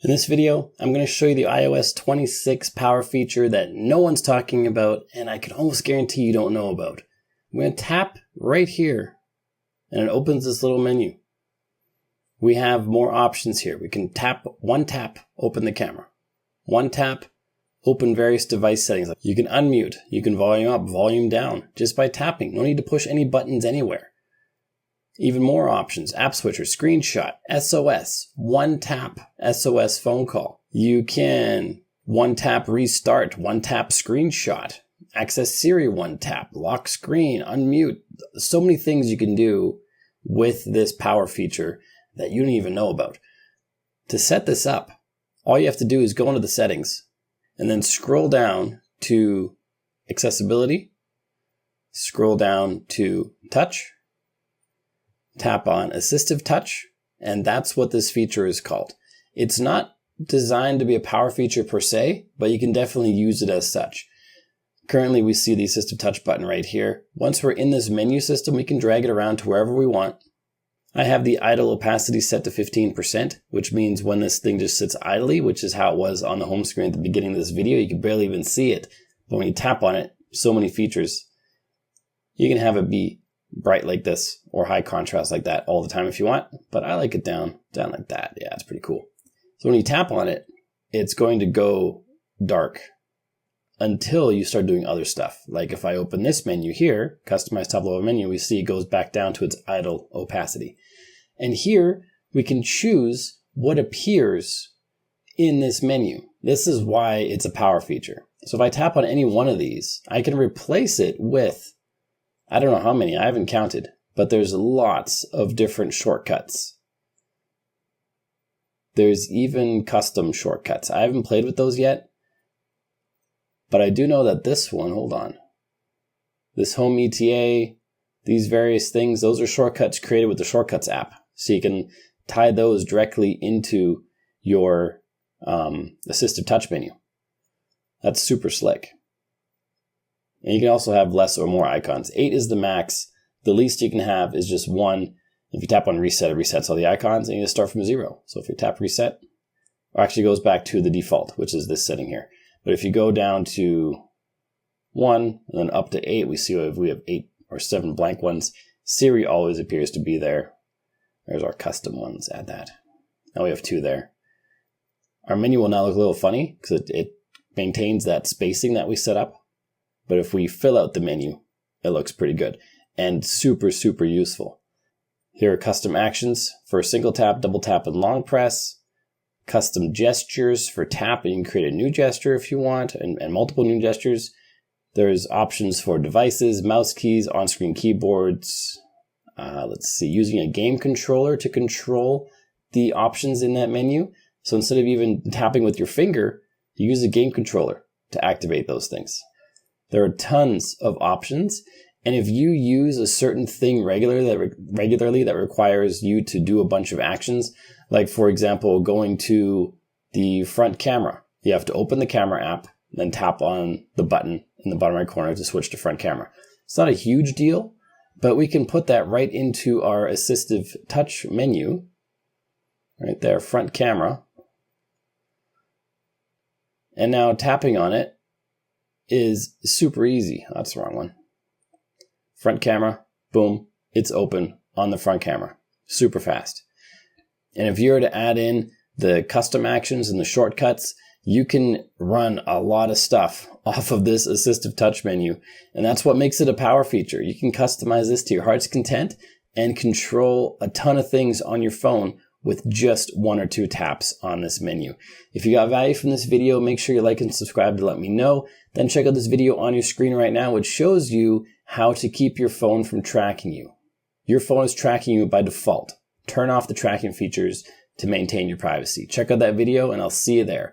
In this video, I'm going to show you the iOS 26 power feature that no one's talking about, and I can almost guarantee you don't know about. I'm going to tap right here, and it opens this little menu. We have more options here. We can tap, open the camera. One tap, open various device settings. You can unmute, you can volume up, volume down, just by tapping. No need to push any buttons anywhere. Even more options, app switcher, screenshot, SOS, one tap, SOS phone call. You can one tap restart, one tap screenshot, access Siri one tap, lock screen, unmute. So many things you can do with this power feature that you don't even know about. To set this up, all you have to do is go into the settings and then scroll down to accessibility, scroll down to touch, tap on Assistive Touch, and that's what this feature is called. It's not designed to be a power feature per se, but you can definitely use it as such. Currently, we see the Assistive Touch button right here. Once we're in this menu system, we can drag it around to wherever we want. I have the idle opacity set to 15%, which means when this thing just sits idly, which is how it was on the home screen at the beginning of this video, you can barely even see it. But when you tap on it, so many features. You can have it be bright like this or high contrast like that all the time if you want, but I like it down like that. Yeah, it's pretty cool. So when you tap on it, it's going to go dark until you start doing other stuff. Like if I open this menu here, customize top level menu, we see it goes back down to its idle opacity. And here we can choose what appears in this menu. This is why it's a power feature. So if I tap on any one of these, I can replace it with, I don't know how many, I haven't counted, but there's lots of different shortcuts. There's even custom shortcuts. I haven't played with those yet, but I do know that this one, hold on, this home ETA, these various things, those are shortcuts created with the Shortcuts app. So you can tie those directly into your Assistive Touch menu. That's super slick. And you can also have less or more icons. 8 is the max. The least you can have is just 1. If you tap on reset, it resets all the icons and you just start from 0. So if you tap reset, it actually goes back to the default, which is this setting here. But if you go down to 1 and then up to 8, we see we have 8 or 7 blank ones. Siri always appears to be there. There's our custom ones, add that. Now we have 2 there. Our menu will now look a little funny because it maintains that spacing that we set up. But if we fill out the menu, it looks pretty good and super, super useful. Here are custom actions for single tap, double tap, and long press. Custom gestures for tap, and you can create a new gesture if you want, and multiple new gestures. There's options for devices, mouse keys, on-screen keyboards. Let's see, using a game controller to control the options in that menu. So instead of even tapping with your finger, you use a game controller to activate those things. There are tons of options, and if you use a certain thing regularly that requires you to do a bunch of actions, like for example, going to the front camera, you have to open the camera app, then tap on the button in the bottom right corner to switch to front camera. It's not a huge deal, but we can put that right into our Assistive Touch menu, right there, front camera. And now tapping on it is super easy. That's the wrong one. Front camera, boom, it's open on the front camera. Super fast. And if you were to add in the custom actions and the shortcuts, you can run a lot of stuff off of this Assistive Touch menu. And that's what makes it a power feature. You can customize this to your heart's content and control a ton of things on your phone with just 1 or 2 taps on this menu. If you got value from this video, make sure you like and subscribe to let me know. Then check out this video on your screen right now, which shows you how to keep your phone from tracking you. Your phone is tracking you by default. Turn off the tracking features to maintain your privacy. Check out that video and I'll see you there.